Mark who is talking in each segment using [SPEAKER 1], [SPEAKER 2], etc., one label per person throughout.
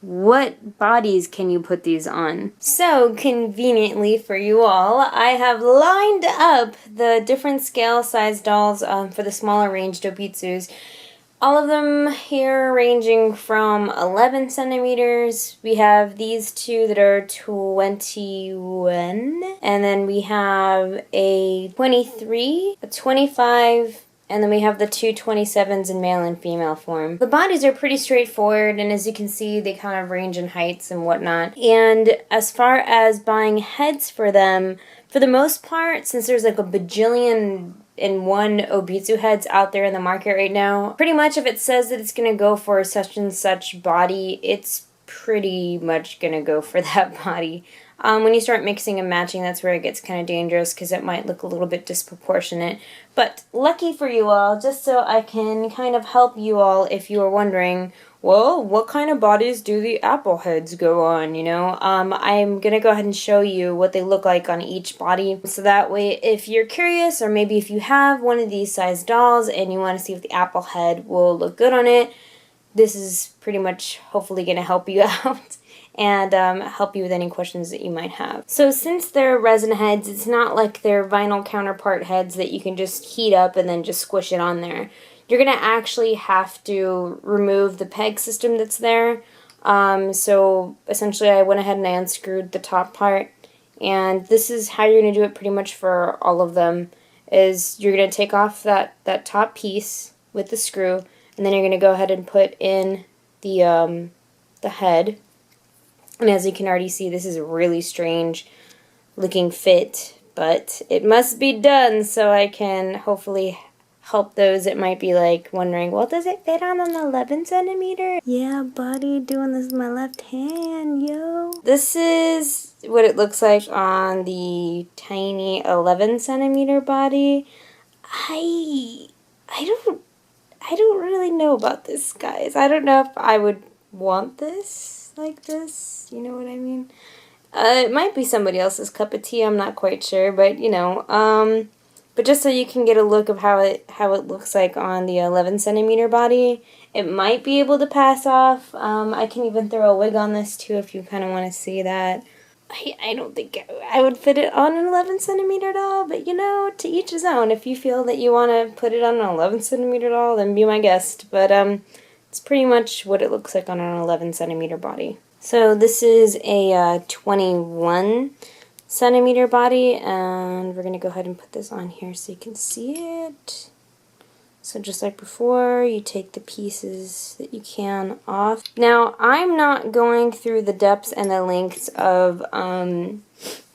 [SPEAKER 1] what bodies can you put these on? So conveniently for you all, I have lined up the different scale size dolls for the smaller range dobitsus. All of them here ranging from 11 centimeters. We have these two that are 21, and then we have a 23, a 25, and then we have the two 27s in male and female form. The bodies are pretty straightforward, and as you can see, they kind of range in heights and whatnot. And as far as buying heads for them, for the most part, since there's like a bajillion in one Obitsu heads out there in the market right now, pretty much if it says that it's going to go for such and such body, it's pretty much going to go for that body. When you start mixing and matching, that's where it gets kind of dangerous because it might look a little bit disproportionate. But lucky for you all, just so I can kind of help you all if you are wondering, well, what kind of bodies do the apple heads go on, you know? I'm going to go ahead and show you what they look like on each body. So that way, if you're curious, or maybe if you have one of these size dolls and you want to see if the apple head will look good on it, this is pretty much hopefully going to help you out and help you with any questions that you might have. So since they're resin heads, it's not like they're vinyl counterpart heads that you can just heat up and then just squish it on there. You're going to actually have to remove the peg system that's there. So essentially I went ahead and I unscrewed the top part, and this is how you're going to do it pretty much for all of them, is you're going to take off that top piece with the screw, and then you're going to go ahead and put in the head. And as you can already see, this is a really strange looking fit, but it must be done so I can hopefully help those that might be like wondering, well, does it fit on an 11 centimeter? Yeah, buddy, doing this with my left hand, yo. This is what it looks like on the tiny 11 centimeter body. I don't really know about this, guys. I don't know if I would want this like this, you know what I mean? It might be somebody else's cup of tea, I'm not quite sure, but you know, but just so you can get a look of how it looks like on the 11 centimeter body, it might be able to pass off. I can even throw a wig on this too if you kind of want to see that. I don't think I would fit it on an 11 centimeter doll, but you know, to each his own. If you feel that you want to put it on an 11 centimeter doll, then be my guest. But it's pretty much what it looks like on an 11 centimeter body. So this is a 21 centimeter body, and we're going to go ahead and put this on here so you can see it. So just like before, you take the pieces that you can off. Now, I'm not going through the depths and the lengths of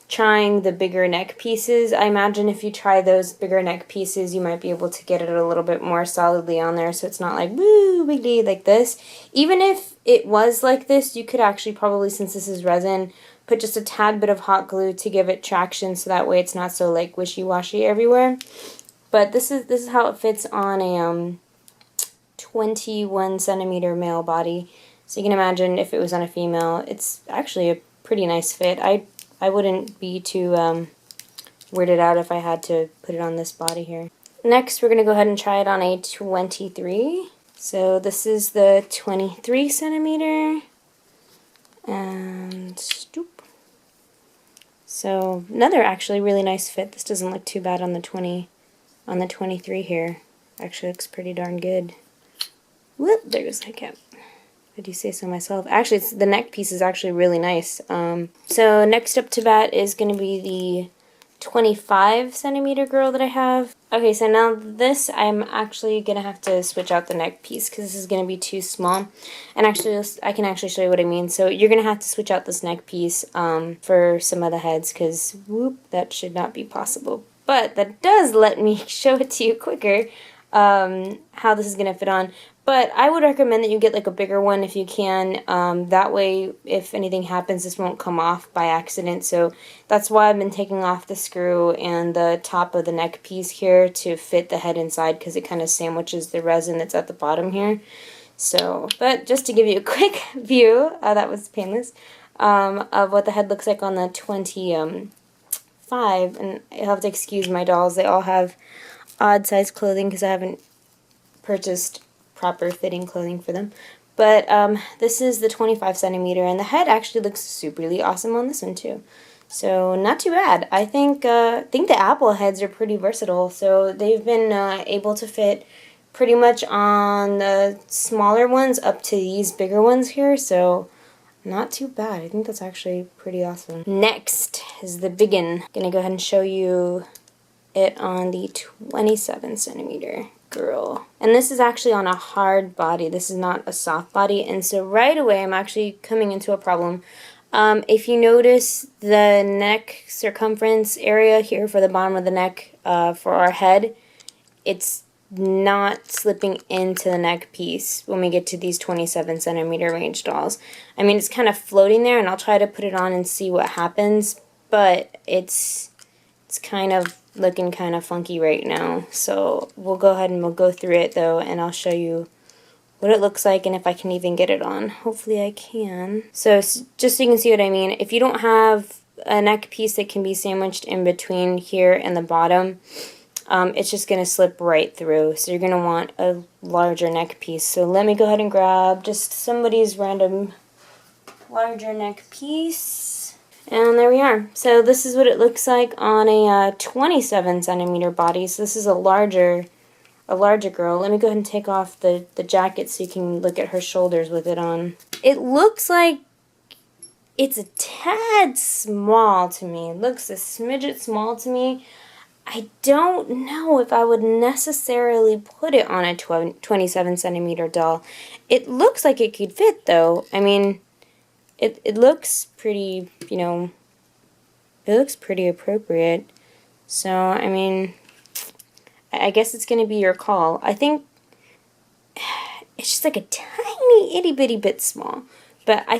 [SPEAKER 1] trying the bigger neck pieces. I imagine if you try those bigger neck pieces, you might be able to get it a little bit more solidly on there, so it's not like, woo, big D, like this. Even if it was like this, you could actually probably, since this is resin, put just a tad bit of hot glue to give it traction, so that way it's not so like wishy-washy everywhere. But this is how it fits on a 21 centimeter male body. So you can imagine if it was on a female, it's actually a pretty nice fit. I wouldn't be too weirded out if I had to put it on this body here. Next, we're going to go ahead and try it on a 23. So this is the 23 centimeter. And stoop. So another actually really nice fit. This doesn't look too bad on the 23 here. Actually looks pretty darn good. Whoop, there goes my cap. I do say so myself. Actually, the neck piece is actually really nice. So next up to bat is going to be the 25 centimeter girl that I have. Okay, so now this, I'm actually going to have to switch out the neck piece because this is going to be too small. And actually, I can actually show you what I mean. So you're going to have to switch out this neck piece for some of the heads because, whoop, that should not be possible. But that does let me show it to you quicker how this is going to fit on. But I would recommend that you get like a bigger one if you can. That way, if anything happens, this won't come off by accident. So that's why I've been taking off the screw and the top of the neck piece here to fit the head inside, because it kind of sandwiches the resin that's at the bottom here. So, but just to give you a quick view, that was painless, of what the head looks like on the 25. And you'll have to excuse my dolls. They all have odd size clothing because I haven't purchased proper fitting clothing for them. But this is the 25 centimeter, and the head actually looks superly awesome on this one too. So not too bad. I think the Apple heads are pretty versatile. So they've been able to fit pretty much on the smaller ones up to these bigger ones here. So not too bad. I think that's actually pretty awesome. Next is the big one. Gonna go ahead and show you it on the 27 centimeter girl. And this is actually on a hard body. This is not a soft body. And so right away I'm actually coming into a problem. If you notice the neck circumference area here for the bottom of the neck for our head, it's not slipping into the neck piece when we get to these 27 centimeter range dolls. I mean, it's kind of floating there, and I'll try to put it on and see what happens, but it's kind of looking kind of funky right now. So we'll go ahead and we'll go through it though, and I'll show you what it looks like and if I can even get it on. Hopefully I can. So just so you can see what I mean, if you don't have a neck piece that can be sandwiched in between here and the bottom, it's just going to slip right through. So you're going to want a larger neck piece. So let me go ahead and grab just somebody's random larger neck piece. And there we are. So this is what it looks like on a 27 centimeter body. So this is a larger girl. Let me go ahead and take off the jacket so you can look at her shoulders with it on. It looks like it's a tad small to me. It looks a smidget small to me. I don't know if I would necessarily put it on a 27 centimeter doll. It looks like it could fit though. I mean, it looks pretty, you know, it looks pretty appropriate. So, I mean, I guess it's going to be your call. I think it's just like a tiny itty bitty bit small, but I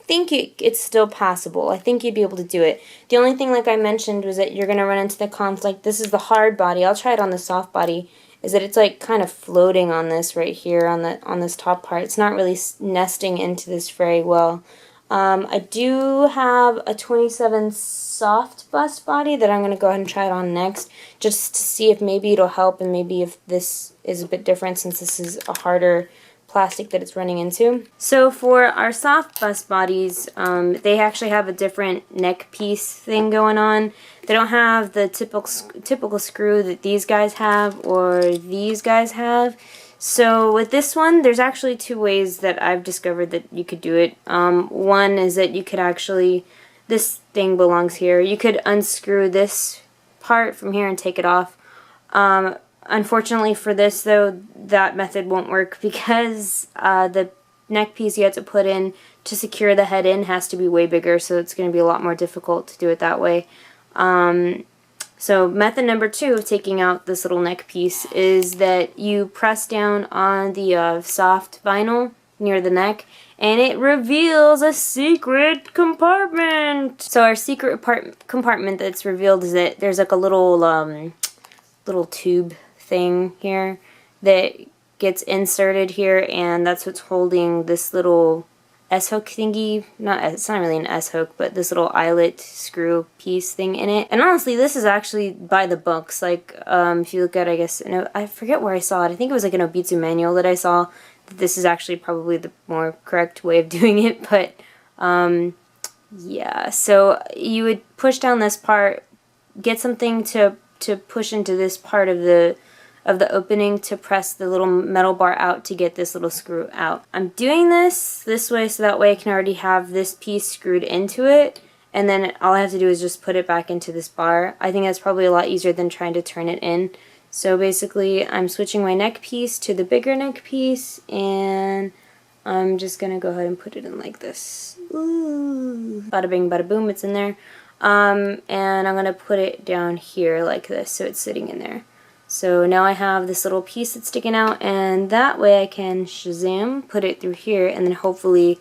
[SPEAKER 1] think it's still possible. I think you'd be able to do it. The only thing, like I mentioned, was that you're going to run into the conflict. This is the hard body. I'll try it on the soft body. Is that it's like kind of floating on this right here on this top part. It's not really nesting into this very well. I do have a 27 soft bust body that I'm going to go ahead and try it on next, just to see if maybe it'll help, and maybe if this is a bit different since this is a harder plastic that it's running into. So for our soft bust bodies, they actually have a different neck piece thing going on. They don't have the typical screw that these guys have or these guys have. So with this one, there's actually two ways that I've discovered that you could do it. One is that you could actually, this thing belongs here, you could unscrew this part from here and take it off. Unfortunately for this though, that method won't work because the neck piece you have to put in to secure the head in has to be way bigger, so it's going to be a lot more difficult to do it that way. So method number 2 of taking out this little neck piece is that you press down on the soft vinyl near the neck, and it reveals a secret compartment. So our secret compartment that's revealed is that there's like a little little tube thing here that gets inserted here, and that's what's holding this little S-hook thingy. It's not really an S-hook, but this little eyelet screw piece thing in it. And honestly, this is actually by the books. Like, if you look at, I guess, I forget where I saw it. I think it was like an Obitsu manual that I saw. This is actually probably the more correct way of doing it, but yeah. So you would push down this part, get something to push into this part of the opening to press the little metal bar out to get this little screw out. I'm doing this way so that way I can already have this piece screwed into it, and then all I have to do is just put it back into this bar. I think that's probably a lot easier than trying to turn it in. So basically I'm switching my neck piece to the bigger neck piece, and I'm just gonna go ahead and put it in like this. Ooh. Bada bing bada boom, it's in there. And I'm gonna put it down here like this so it's sitting in there. So now I have this little piece that's sticking out, and that way I can shazam, put it through here, and then hopefully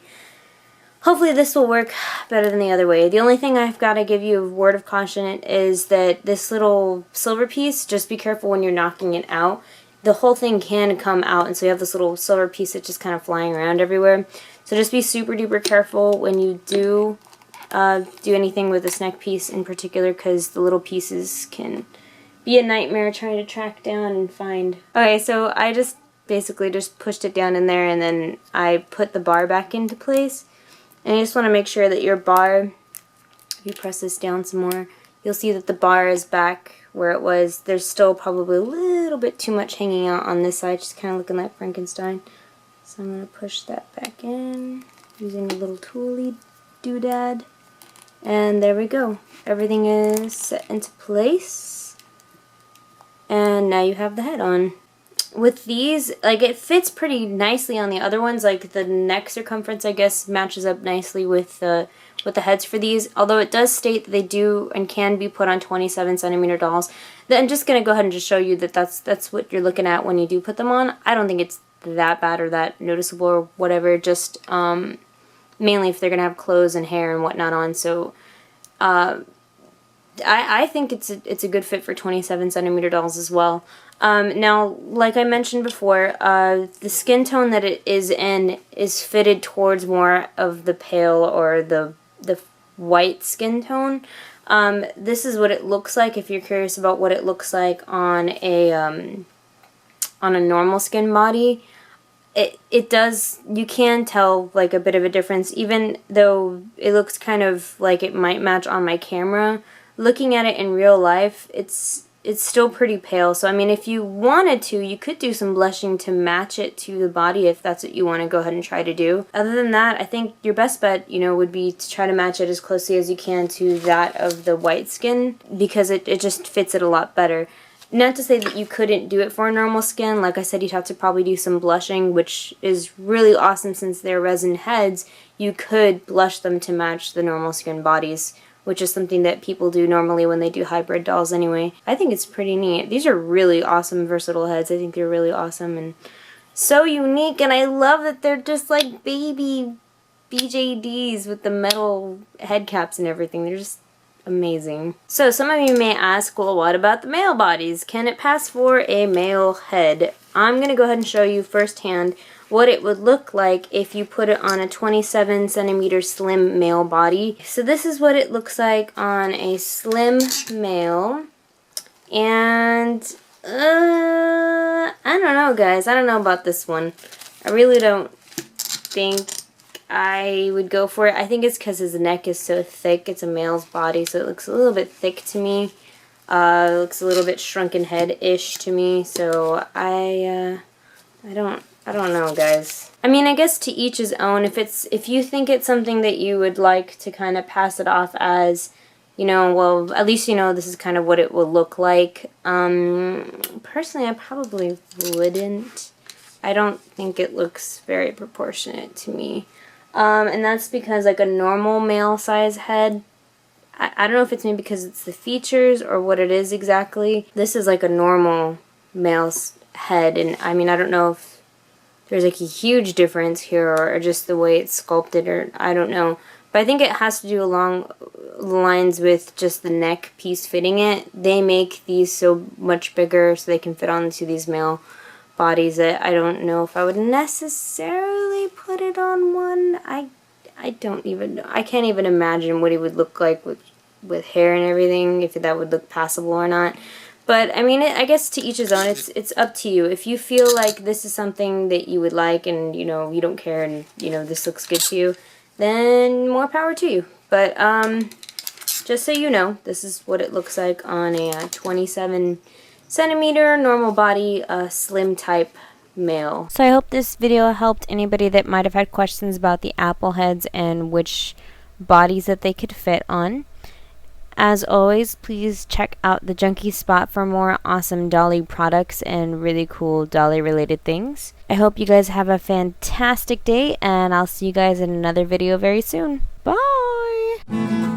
[SPEAKER 1] this will work better than the other way. The only thing I've got to give you a word of caution is that this little silver piece, just be careful when you're knocking it out. The whole thing can come out, and so you have this little silver piece that's just kind of flying around everywhere. So just be super duper careful when you do anything with this neck piece in particular, because the little pieces can be a nightmare trying to track down and find. Okay, so I just basically just pushed it down in there, and then I put the bar back into place. And you just want to make sure that your bar, if you press this down some more, you'll see that the bar is back where it was. There's still probably a little bit too much hanging out on this side, just kind of looking like Frankenstein. So I'm going to push that back in using a little tooly doodad. And there we go. Everything is set into place. And now you have the head on. With these, like, it fits pretty nicely on the other ones. Like, the neck circumference, I guess, matches up nicely with the heads for these. Although it does state that they do and can be put on 27cm dolls. Then I'm just going to go ahead and just show you that that's what you're looking at when you do put them on. I don't think it's that bad or that noticeable or whatever. Just mainly if they're going to have clothes and hair and whatnot on. So I think it's a good fit for 27cm dolls as well. Now, like I mentioned before, the skin tone that it is in is fitted towards more of the pale or the white skin tone. This is what it looks like if you're curious about what it looks like on a normal skin body. It does, you can tell like a bit of a difference, even though it looks kind of like it might match on my camera. Looking at it in real life, it's still pretty pale. So I mean, if you wanted to, you could do some blushing to match it to the body if that's what you want to go ahead and try to do. Other than that, I think your best bet, you know, would be to try to match it as closely as you can to that of the white skin, because it just fits it a lot better. Not to say that you couldn't do it for a normal skin. Like I said, you'd have to probably do some blushing, which is really awesome since they're resin heads. You could blush them to match the normal skin bodies, which is something that people do normally when they do hybrid dolls anyway. I think it's pretty neat. These are really awesome, versatile heads. I think they're really awesome and so unique, and I love that they're just like baby BJDs with the metal head caps and everything. They're just amazing. So some of you may ask, well, what about the male bodies? Can it pass for a male head? I'm going to go ahead and show you firsthand what it would look like if you put it on a 27cm slim male body. So this is what it looks like on a slim male. And I don't know, guys. I don't know about this one. I really don't think I would go for it. I think it's because his neck is so thick. It's a male's body, so it looks a little bit thick to me. It looks a little bit shrunken head-ish to me. So I don't know, guys. I mean, I guess to each his own. If you think it's something that you would like to kind of pass it off as, you know, well, at least you know this is kind of what it will look like. Personally, I probably wouldn't. I don't think it looks very proportionate to me. And that's because like a normal male size head, I don't know if it's maybe because it's the features or what it is exactly. This is like a normal male's head, and I mean, I don't know if there's like a huge difference here or just the way it's sculpted, or I don't know. But I think it has to do along the lines with just the neck piece fitting it. They make these so much bigger so they can fit onto these male bodies that I don't know if I would necessarily put it on one. I don't even know. I can't even imagine what he would look like with hair and everything, if that would look passable or not. But I mean, I guess to each his own. It's up to you. If you feel like this is something that you would like and you know you don't care and you know this looks good to you, then more power to you. But just so you know, this is what it looks like on a 27cm normal body, slim type male. So I hope this video helped anybody that might have had questions about the apple heads and which bodies that they could fit on. As always, please check out the Junky Spot for more awesome dolly products and really cool dolly related things. I hope you guys have a fantastic day, and I'll see you guys in another video very soon. Bye!